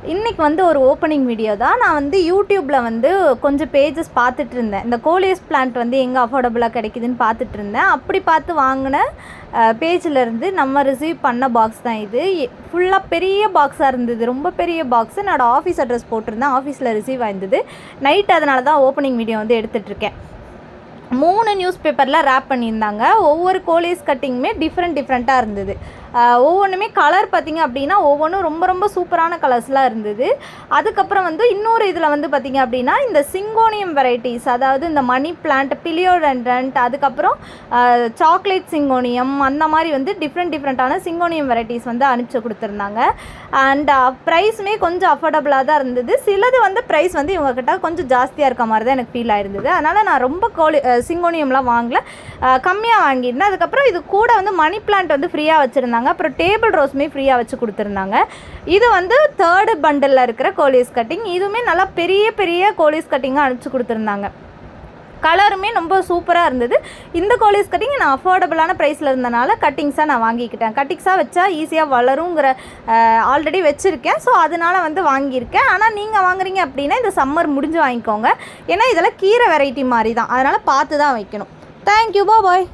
இன்றைக்கி வந்து ஒரு ஓப்பனிங் வீடியோ தான். நான் வந்து யூடியூப்பில் வந்து கொஞ்சம் பேஜஸ் பார்த்துட்டு இருந்தேன். இந்த கோலியஸ் பிளான்ட் வந்து எங்கே அஃபோர்டபுளாக கிடைக்குதுன்னு பார்த்துட்டு இருந்தேன். அப்படி பார்த்து வாங்கின பேஜிலேருந்து நம்ம ரிசீவ் பண்ண பாக்ஸ் தான் இது. ஃபுல்லாக பெரிய பாக்ஸாக இருந்தது, ரொம்ப பெரிய பாக்ஸு. என்னோடய ஆஃபீஸ் அட்ரஸ் போட்டிருந்தேன், ஆஃபீஸில் ரிசீவ் ஆயிருந்தது. நைட் அதனால தான் ஓப்பனிங் வீடியோ வந்து எடுத்துகிட்ருக்கேன். 3 நியூஸ் பேப்பரில் ரேப் பண்ணியிருந்தாங்க. ஒவ்வொரு கோலியஸ் கட்டிங்குமே டிஃப்ரெண்ட்டாக இருந்தது. ஒவ்வொன்றுமே கலர் பார்த்திங்க அப்படின்னா ஒவ்வொன்றும் ரொம்ப ரொம்ப சூப்பரான கலர்ஸ்லாம் இருந்தது. அதுக்கப்புறம் வந்து இன்னொரு இதில் வந்து பார்த்திங்க அப்படின்னா இந்த சிங்கோனியம் வெரைட்டிஸ், அதாவது இந்த மணி பிளான்ட், பிலியோடென்ட்ரண்ட், அதுக்கப்புறம் சாக்லேட் சிங்கோனியம், அந்த மாதிரி வந்து டிஃப்ரெண்ட்டான சிங்கோனியம் வெரைட்டிஸ் வந்து அனுப்பிச்சு கொடுத்துருந்தாங்க. அண்ட் ப்ரைஸுமே கொஞ்சம் அஃபோர்டபுளாக தான் இருந்தது. சிலது வந்து ப்ரைஸ் வந்து இவங்கக்கிட்ட கொஞ்சம் ஜாஸ்தியாக இருக்க மாதிரி தான் எனக்கு ஃபீல் ஆயிருந்தது. அதனால் நான் ரொம்ப சிங்கோனியம்லாம் வாங்கல, கம்மியாக வாங்கியிருந்தேன். அதுக்கப்புறம் இது கூட வந்து மணி பிளான்ட் வந்து ஃப்ரீயாக வச்சுருந்தாங்க. அப்புறம் டேபிள் ரோஸுமே ஃப்ரீயாக வச்சு கொடுத்துருந்தாங்க. இது வந்து 3rd பண்டலில் இருக்கிற கோலியஸ் கட்டிங். இதுவுமே நல்லா பெரிய கோலியஸ் கட்டிங்காக அனுப்பிச்சு கொடுத்துருந்தாங்க. கலருமே ரொம்ப சூப்பராக இருந்தது. இந்த கோலியஸ் கட்டிங் நான் அஃபோர்டபுளான ப்ரைஸில் இருந்தனால கட்டிங்ஸாக நான் வாங்கிக்கிட்டேன். கட்டிங்ஸாக வச்சா ஈஸியாக வளருங்கிற ஆல்ரெடி வச்சுருக்கேன். ஸோ அதனால் வந்து வாங்கியிருக்கேன். ஆனால் நீங்கள் வாங்குறீங்க அப்படின்னா இந்த சம்மர் முடிஞ்சு வாங்கிக்கோங்க. ஏன்னா இதெல்லாம் கீரை வெரைட்டி மாதிரி தான், அதனால் பார்த்து தான் வைக்கணும். தேங்க்யூ, பாய்.